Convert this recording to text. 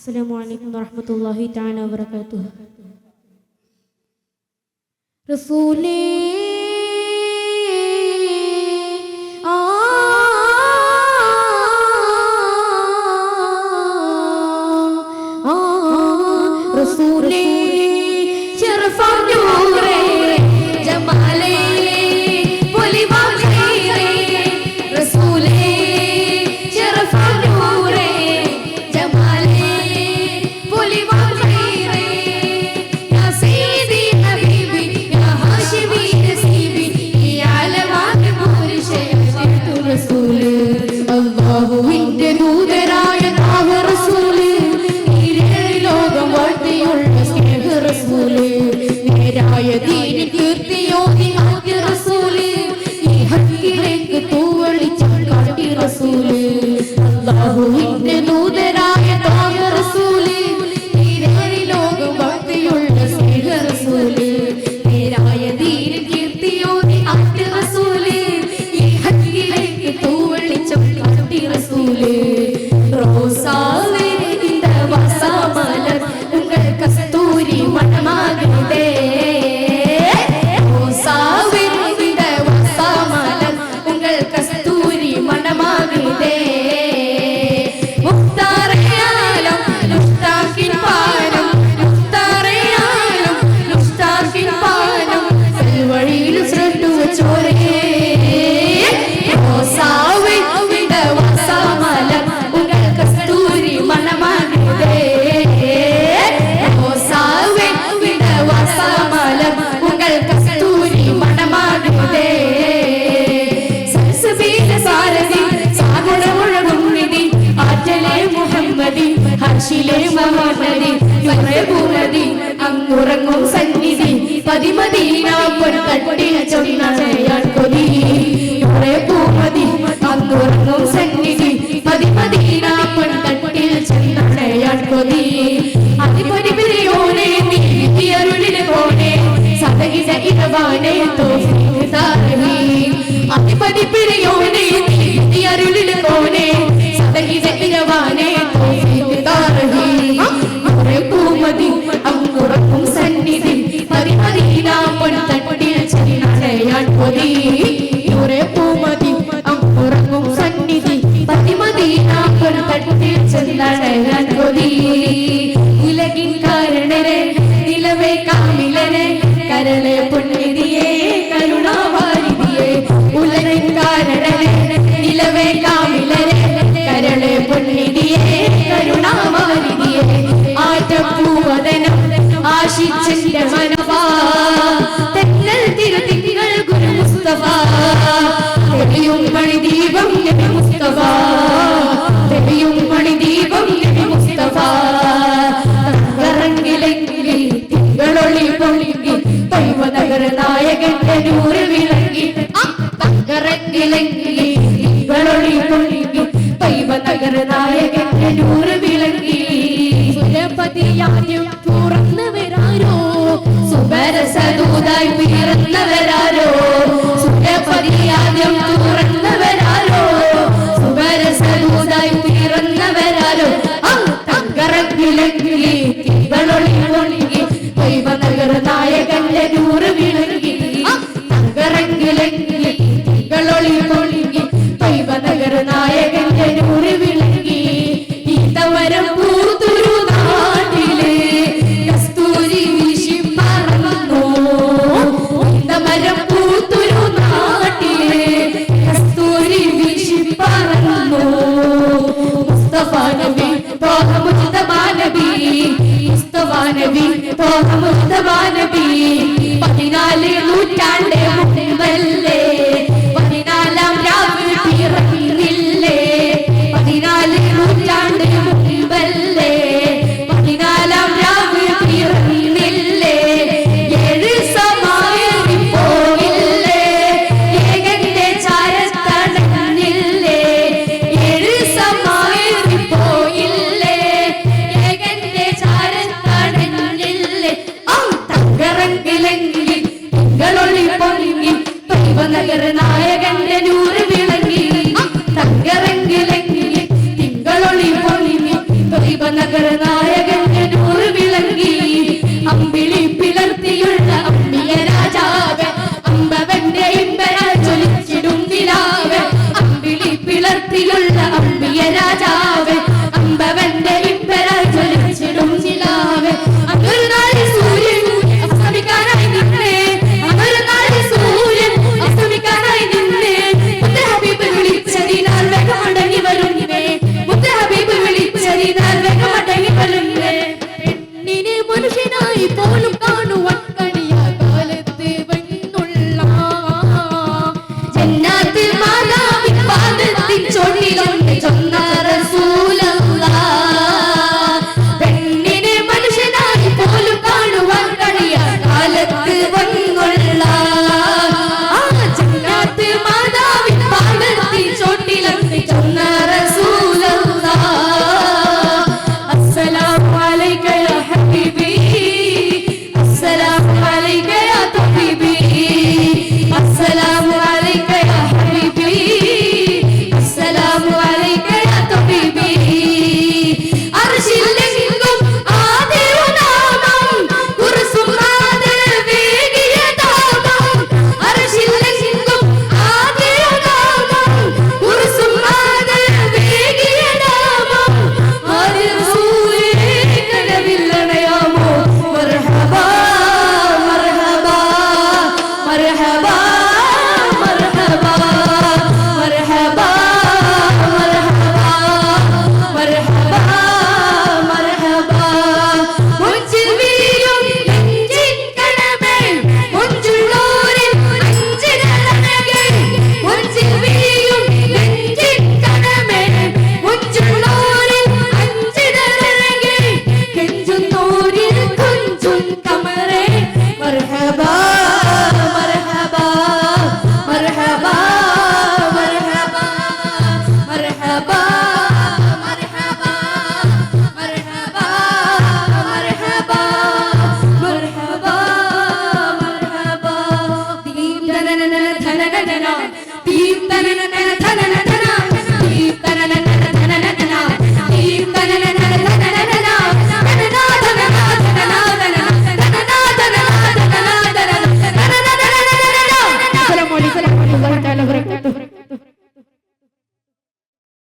Assalamualaikum warahmatullahi ta'ala wabarakatuh. Rasulullah അങ്ങുറങ്ങും സന്നിധി പതിമദീന പൊൻതട്ടിയ ചൊന്നയാൻ കൊതി പൂമതി അങ്ങുറങ്ങും സന്നിധി പതിമദീന പൊൻതട്ടിൽ ചെന്നടയാൻ കൊതി അതിപരിപരിയോനെ നീതിയരുളിന് പോനെ സദഹിത ഇരവാനെ തോഫീഖ് താരഹി അതിപരിപരിയോനെ നീതിയരുളിന് പോനെ സദഹിത ഇരവാനെ തോഫീഖ് താരഹി പൂമതി അങ്ങുറങ്ങും സന്നിധി പതിമദീന പൊൻതട്ടിൽ ചെന്നടയാൻ കൊതി പൂമതി അങ്ങുറങ്ങും സന്നിധി പതിമദീന പൊൻതട്ടിൽ ചെന്നടയാൻ കൊതി ഉലകിൻ കാരണരെ നിലവേ കാമിലരെ കരളെ പുണ്യതിയെ കരുണാവാരിതിയെ ഉലകിൻ കാരണരെ നിലവേ കാമിലരെ കരളെ പുണ്യതിയെ കരുണാവാരിതിയെ ആറ്റപ്പൂവദനം ആശിച്ചെന്റെ മനവാ തെന്നൽ തിരുതികൾ ഗുരു മുസ്തഫ തെളിയും മണിദീപം നബി മുസ്തഫ തെളിയും മണിദീപം നബി മുസ്തഫ തങ്കറങ്ങിലെങ്കിൽ തിങ്കളൊളി പൊളിങ്ങി പൈവനഗര നായകന്റെ നൂറ് വിളങ്ങി തങ്കറങ്ങിലെങ്കിൽ തിങ്കളൊളി പൊളിങ്ങി പൈവനഗര നായകന്റെ നൂറ് വിളങ്ങി സുരപതിയാദ്യം തുറന്നവരാരോ സുബരസദൂതായി പിറന്നവരാരോ സുരപതിയാദ്യം തുറന്നവരാരോ സുബരസദൂതായി പിറന്നവരാരോ തങ്കറങ്ങിലെങ്കിൽ തിങ്കളൊളി പൊളിങ്ങി പൈവനഗര നായകന്റെ നൂറ് വിളങ്ങി തങ്കറങ്ങിലെങ്കിൽ തിങ്കളൊളി പൊളിങ്ങി പൈവനഗര നായകന്റെ നൂറ് വിളങ്ങി ഇതവരം പൂത്തുരു നാട്ടിലെ കസ്തൂരി വീശി പറന്നു ഇതവരം പൂത്തുരു നാട്ടിലെ കസ്തൂരി വീശി പറന്നു മുസ്തഫ നബി തോഹ മുസ്തഫ നബി മുസ്തഫ നബി തോഹ മുസ്തഫ നബി 14 നൂറ്റാണ്ട് മുമ്പല്ലേ 14-ാം രാവ് പിറന്നില്ലേ 14 നൂറ്റാണ്ട് മുമ്പല്ലേ 14-ാം രാവ് പിറന്നില്ലേ 7 സമായറി പോയില്ലേ ഏകന്റെ ചാരത്തടഞ്ഞില്ലേ 7 സമായറി പോയില്ലേ ഏകന്റെ ചാരത്തടഞ്ഞില്ലേ തങ്കറങ്ങിലെങ്കിൽ തിങ്കളൊളി പൊളിങ്ങി പൈവനഗര നായകന്റെ നൂറ് വിളങ്ങി തങ്കറങ്ങിലെങ്കിൽ തിങ്കളൊളി പൊളിങ്ങി പൈവനഗര കമറ